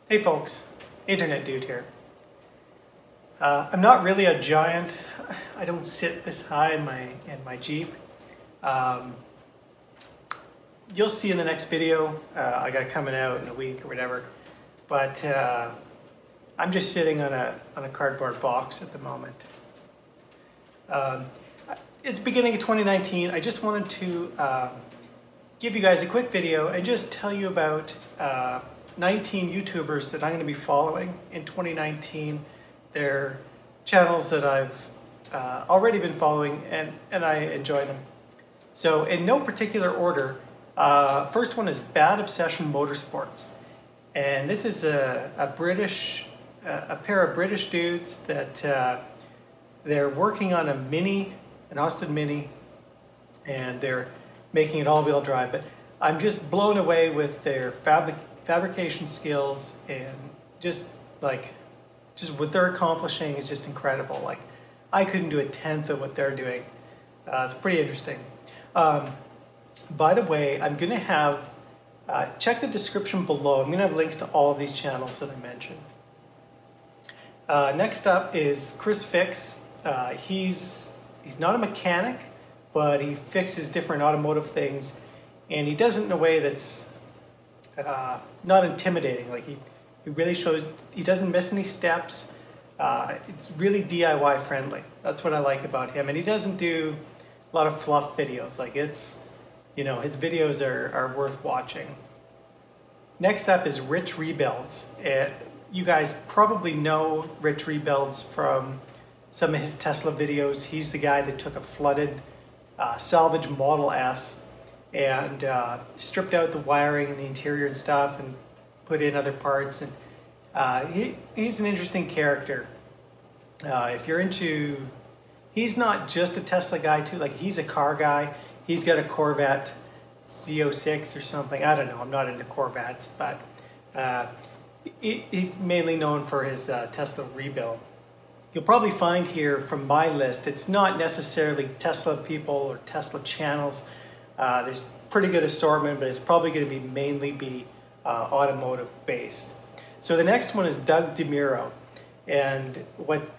Hey folks, Internet Dude here. I'm not really a giant. I don't sit this high in my Jeep. You'll see in the next video I got coming out in a week or whatever. But I'm just sitting on a cardboard box at the moment. It's beginning of 2019. I just wanted to give you guys a quick video and just tell you about 19 YouTubers that I'm going to be following in 2019. They're channels that I've already been following and I enjoy them. So in no particular order, first one is Bad Obsession Motorsports. And this is a pair of British dudes that they're working on an Austin Mini, and they're making it all-wheel drive. But I'm just blown away with their fabrication skills, and just what they're accomplishing is just incredible. Like, I couldn't do a tenth of what they're doing. It's pretty interesting. By the way, I'm gonna have check the description below. I'm gonna have links to all of these channels that I mentioned. Next up is Chris Fix. He's not a mechanic, but he fixes different automotive things, and he does it in a way that's not intimidating. Like he really shows, he doesn't miss any steps. It's really DIY friendly. That's what I like about him. And he doesn't do a lot of fluff videos. Like his videos are worth watching. Next up is Rich Rebuilds. You guys probably know Rich Rebuilds from some of his Tesla videos. He's the guy that took a flooded salvage Model S and stripped out the wiring and the interior and stuff and put in other parts. And he's an interesting character. If you're into, he's not just a Tesla guy too. Like, he's a car guy. He's got a Corvette Z06 or something. I don't know. I'm not into Corvettes, but he's mainly known for his Tesla rebuild. You'll probably find here from my list, it's not necessarily Tesla people or Tesla channels. There's pretty good assortment, but it's probably going to mainly be automotive based. So the next one is Doug DeMuro. And what's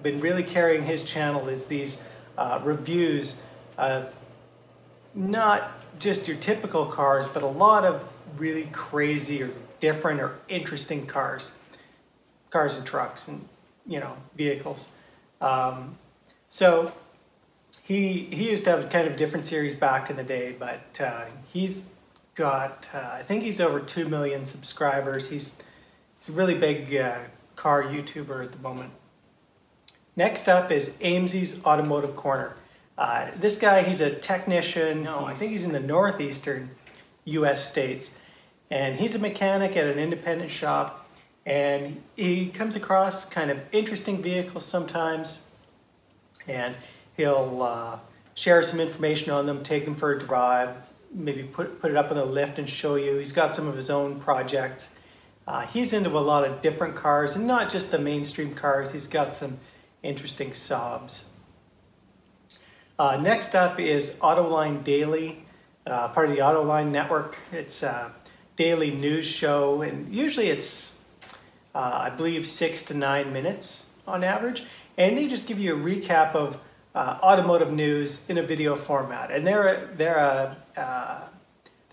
been really carrying his channel is these reviews of not just your typical cars, but a lot of really crazy or different or interesting cars and trucks and vehicles. So he used to have kind of different series back in the day, but he's got I think he's over 2 million subscribers. He's a really big car YouTuber at the moment. Next up is Amesey's Automotive Corner. This guy, he's a technician. I think he's in the northeastern US states, and he's a mechanic at an independent shop. And he comes across kind of interesting vehicles sometimes, and he'll share some information on them, take them for a drive, maybe put it up on the lift and show you. He's got some of his own projects. He's into a lot of different cars, and not just the mainstream cars. He's got some interesting Saabs. Next up is Autoline Daily, part of the Autoline network. It's a daily news show, and usually it's I believe 6 to 9 minutes on average, and they just give you a recap of automotive news in a video format. And their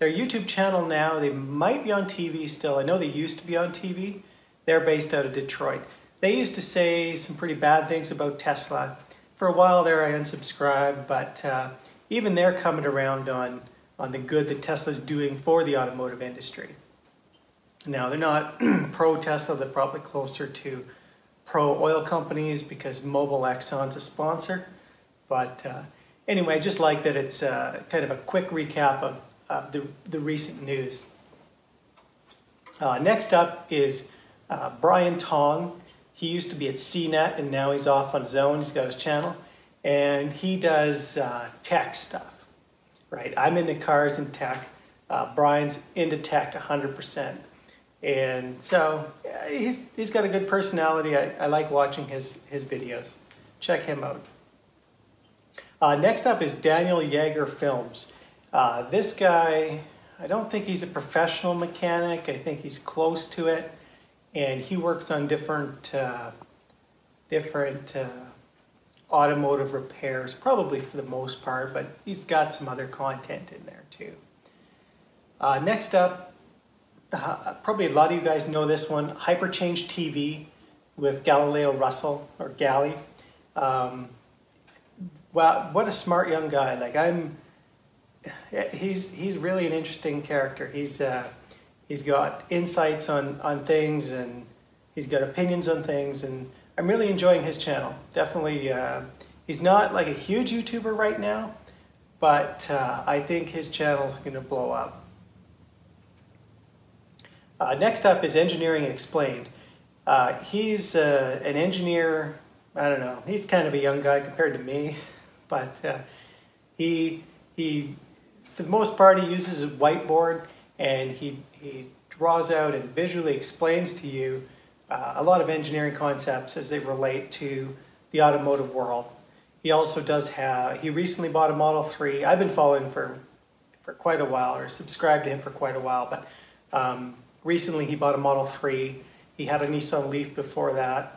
YouTube channel now, they might be on TV still. I know they used to be on TV. They're based out of Detroit. They used to say some pretty bad things about Tesla. For a while there I unsubscribed, but even they're coming around on the good that Tesla's doing for the automotive industry. Now, they're not pro-Tesla, they're probably closer to pro-oil companies because Mobil Exxon's a sponsor. But anyway, I just like that it's kind of a quick recap of the recent news. Next up is Brian Tong. He used to be at CNET, and now he's off on his own. He's got his channel, and he does tech stuff, right? I'm into cars and tech. Brian's into tech 100%. And so he's got a good personality. I like watching his videos. Check him out. Next up is Daniel Yaeger Films. This guy, I don't think he's a professional mechanic. I think he's close to it, and he works on different automotive repairs, probably for the most part, but he's got some other content in there too. Next up, probably a lot of you guys know this one, Hyperchange TV with Galileo Russell, or Gally. Wow, what a smart young guy. Like, he's really an interesting character. He's got insights on things, and he's got opinions on things, and I'm really enjoying his channel. Definitely, he's not like a huge YouTuber right now, but I think his channel's gonna blow up. Next up is Engineering Explained. He's an engineer. I don't know, he's kind of a young guy compared to me, but he for the most part, he uses a whiteboard, and he draws out and visually explains to you a lot of engineering concepts as they relate to the automotive world. He also does he recently bought a Model 3. I've been following for quite a while, or subscribed to him for quite a while, but recently he bought a Model 3. He had a Nissan Leaf before that.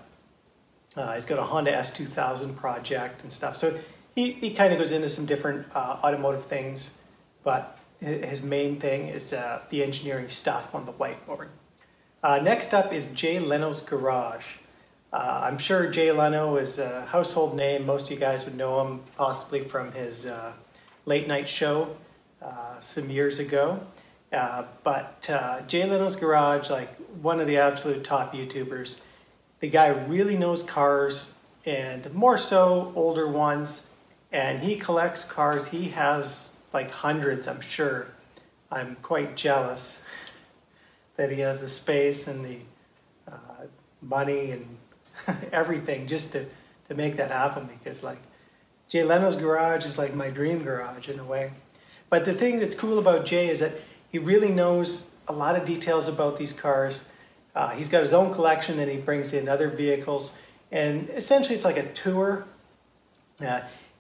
He's got a Honda S2000 project and stuff. So he kind of goes into some different automotive things, but his main thing is the engineering stuff on the whiteboard. Next up is Jay Leno's Garage. I'm sure Jay Leno is a household name. Most of you guys would know him possibly from his late night show some years ago. But Jay Leno's Garage, like one of the absolute top YouTubers. The guy really knows cars, and more so older ones, and he collects cars. He has like hundreds, I'm sure. I'm quite jealous that he has the space and the money and everything just to make that happen, because like Jay Leno's Garage is like my dream garage in a way. But the thing that's cool about Jay is that he really knows a lot of details about these cars. He's got his own collection, and he brings in other vehicles, and essentially it's like a tour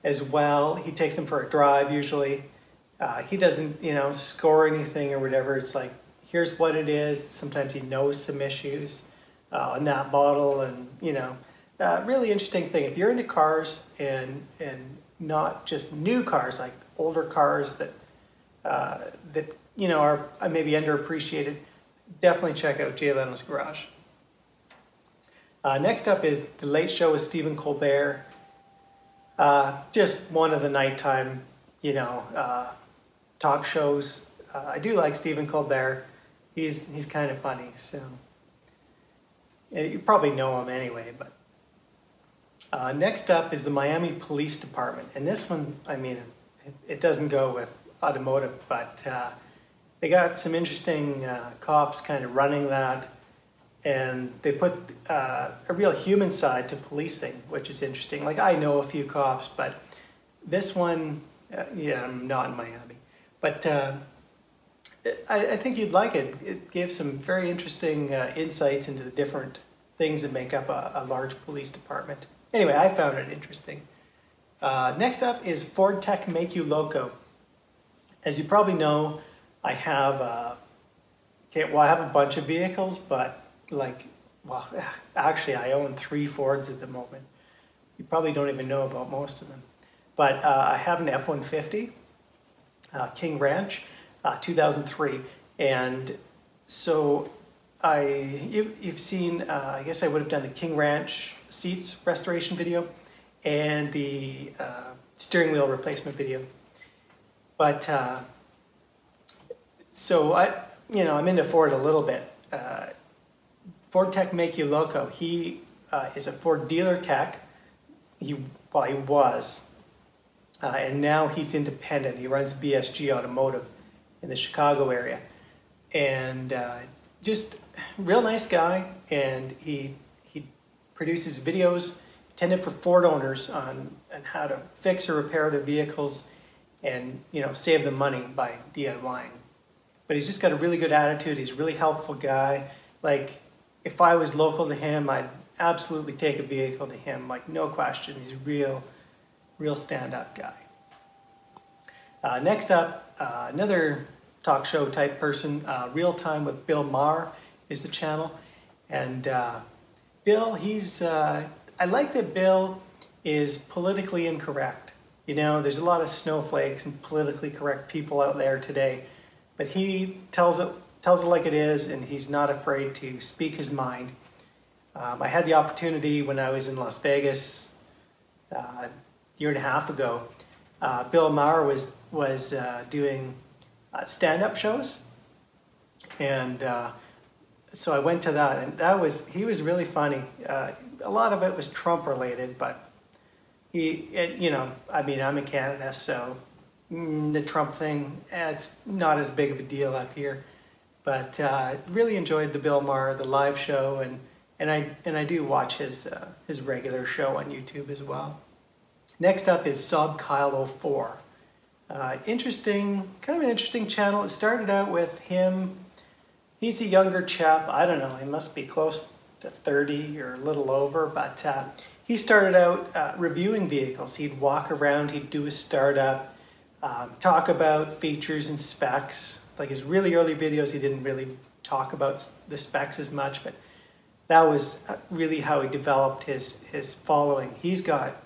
as well. He takes them for a drive usually. He doesn't, score anything or whatever. It's like, here's what it is. Sometimes he knows some issues on that model, and really interesting thing. If you're into cars and not just new cars, like older cars that are maybe underappreciated, definitely check out Jay Leno's Garage. Next up is The Late Show with Stephen Colbert. Just one of the nighttime, talk shows. I do like Stephen Colbert. He's kind of funny, so you probably know him anyway. But next up is the Miami Police Department, and this one, I mean, it doesn't go with automotive, but they got some interesting cops kind of running that, and they put a real human side to policing, which is interesting. Like, I know a few cops, but this one, I'm not in Miami. But I think you'd like it. It gave some very interesting insights into the different things that make up a large police department. Anyway, I found it interesting. Next up is Ford Tech Make You Loco. As you probably know, I have I have a bunch of vehicles, but actually I own 3 Fords at the moment. You probably don't even know about most of them. But I have an F-150, King Ranch, 2003, and so you've seen, I guess I would have done the King Ranch seats restoration video and the steering wheel replacement video. But so I'm into Ford a little bit. Ford Tech Make You Loco. He is a Ford dealer tech. He was, and now he's independent. He runs BSG Automotive in the Chicago area, and just real nice guy. And he produces videos intended for Ford owners on how to fix or repair their vehicles, and save them money by DIYing. But he's just got a really good attitude. He's a really helpful guy. Like, if I was local to him, I'd absolutely take a vehicle to him, like, no question. He's a real stand-up guy. Next up, another talk show type person. Real Time with Bill Maher is the channel. And Bill, I like that Bill is politically incorrect. You know, there's a lot of snowflakes and politically correct people out there today, but he tells it like it is, and he's not afraid to speak his mind. I had the opportunity when I was in Las Vegas a year and a half ago. Bill Maher was doing stand-up shows, and so I went to that, and he was really funny. A lot of it was Trump related, but you know, I mean, I'm in Canada, so the Trump thing, it's not as big of a deal up here. But really enjoyed the Bill Maher, the live show, and I do watch his regular show on YouTube as well. Next up is Sobkahlow 4. Interesting, kind of an interesting channel. It started out with him. He's a younger chap. I don't know. He must be close to 30 or a little over, but he started out reviewing vehicles. He'd walk around, he'd do a startup, talk about features and specs. Like his really early videos, he didn't really talk about the specs as much, but that was really how he developed his following. He's got,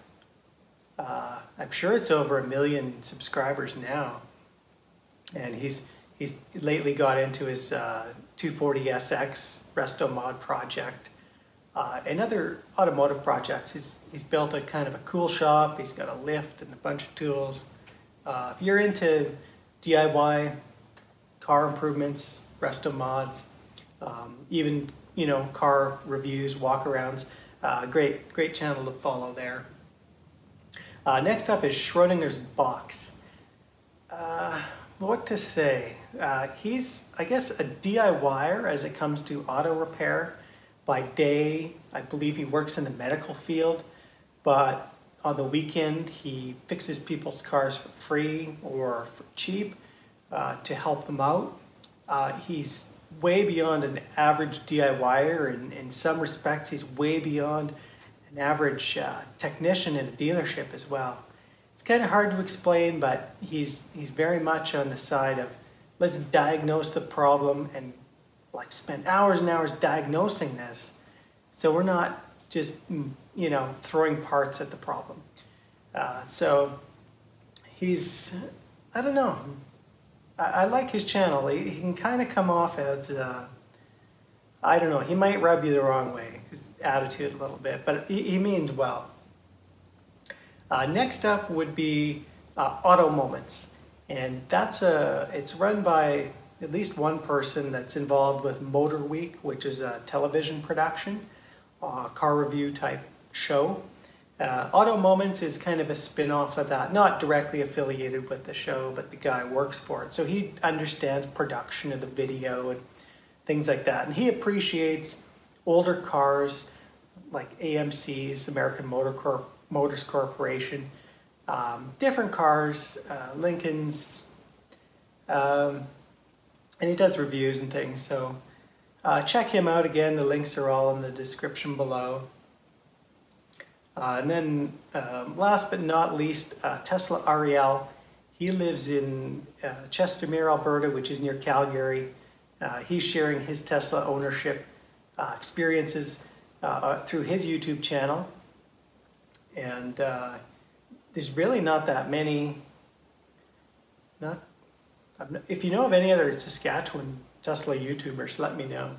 I'm sure it's over 1 million subscribers now, and he's lately got into his 240SX Resto Mod project. And other automotive projects. He's built a kind of a cool shop. He's got a lift and a bunch of tools. If you're into DIY, car improvements, resto mods, even, you know, car reviews, walkarounds, great channel to follow there. Next up is Schrodingers Box. What to say? He's, I guess, a DIYer as it comes to auto repair. By day, I believe he works in the medical field, but on the weekend he fixes people's cars for free or for cheap to help them out. He's way beyond an average DIYer, and in some respects he's way beyond an average technician in a dealership as well. It's kind of hard to explain, but he's very much on the side of let's diagnose the problem and like spend hours and hours diagnosing this, so we're not just, you know, throwing parts at the problem. So he's, I don't know, I like his channel. He can kind of come off as, I don't know, he might rub you the wrong way, his attitude a little bit, but he means well. Next up would be Otto Moments, and it's run by at least one person that's involved with Motor Week, which is a television production, car review type show. Otto Moments is kind of a spin-off of that, not directly affiliated with the show, but the guy works for it. So he understands production of the video and things like that. And he appreciates older cars like AMC's, American Motors Corporation, different cars, Lincolns, and he does reviews and things, so check him out. Again, the links are all in the description below. And then last but not least, Tesla Arielle. He lives in Chestermere, Alberta, which is near Calgary. He's sharing his Tesla ownership experiences through his YouTube channel. And there's really not that many, if you know of any other Saskatchewan Tesla YouTubers, let me know.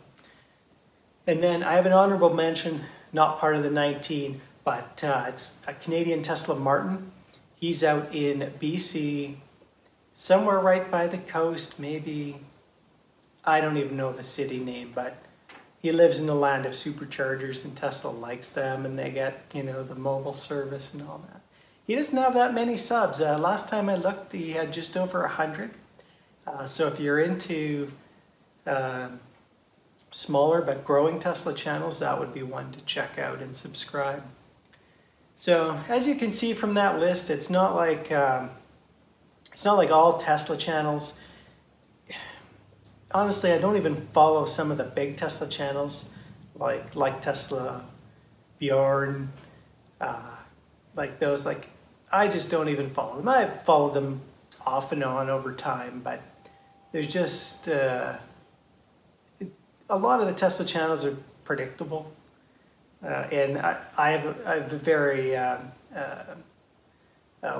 And then I have an honorable mention, not part of the 19, but it's a Canadian Tesla Martin. He's out in BC, somewhere right by the coast, maybe, I don't even know the city name, but he lives in the land of superchargers, and Tesla likes them, and they get, you know, the mobile service and all that. He doesn't have that many subs. Last time I looked, he had just over 100. So if you're into smaller but growing Tesla channels, that would be one to check out and subscribe. So as you can see from that list, it's not like all Tesla channels. Honestly, I don't even follow some of the big Tesla channels, like Tesla Bjorn, like those. I just don't even follow them. I've followed them off and on over time, but there's just a lot of the Tesla channels are predictable, and I have a very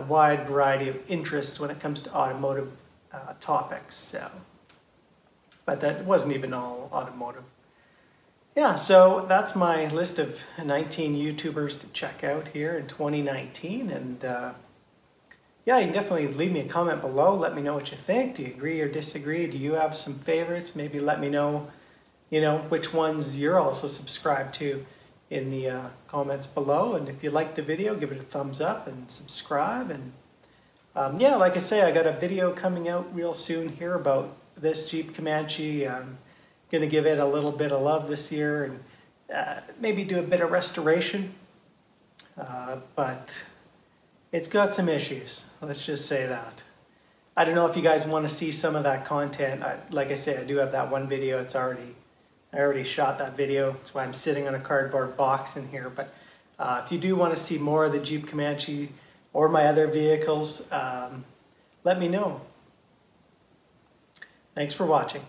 wide variety of interests when it comes to automotive topics. So, but that wasn't even all automotive. Yeah, so that's my list of 19 YouTubers to check out here in 2019, and yeah, you can definitely leave me a comment below. Let me know what you think. Do you agree or disagree? Do you have some favorites? Maybe let me know, which ones you're also subscribed to in the comments below. And if you liked the video, give it a thumbs up and subscribe. And yeah, like I say, I got a video coming out real soon here about this Jeep Comanche. I'm going to give it a little bit of love this year and maybe do a bit of restoration. But it's got some issues, let's just say that. I don't know if you guys want to see some of that content. Like I say, I do have that one video. I already shot that video. That's why I'm sitting on a cardboard box in here. But if you do want to see more of the Jeep Comanche or my other vehicles, let me know. Thanks for watching.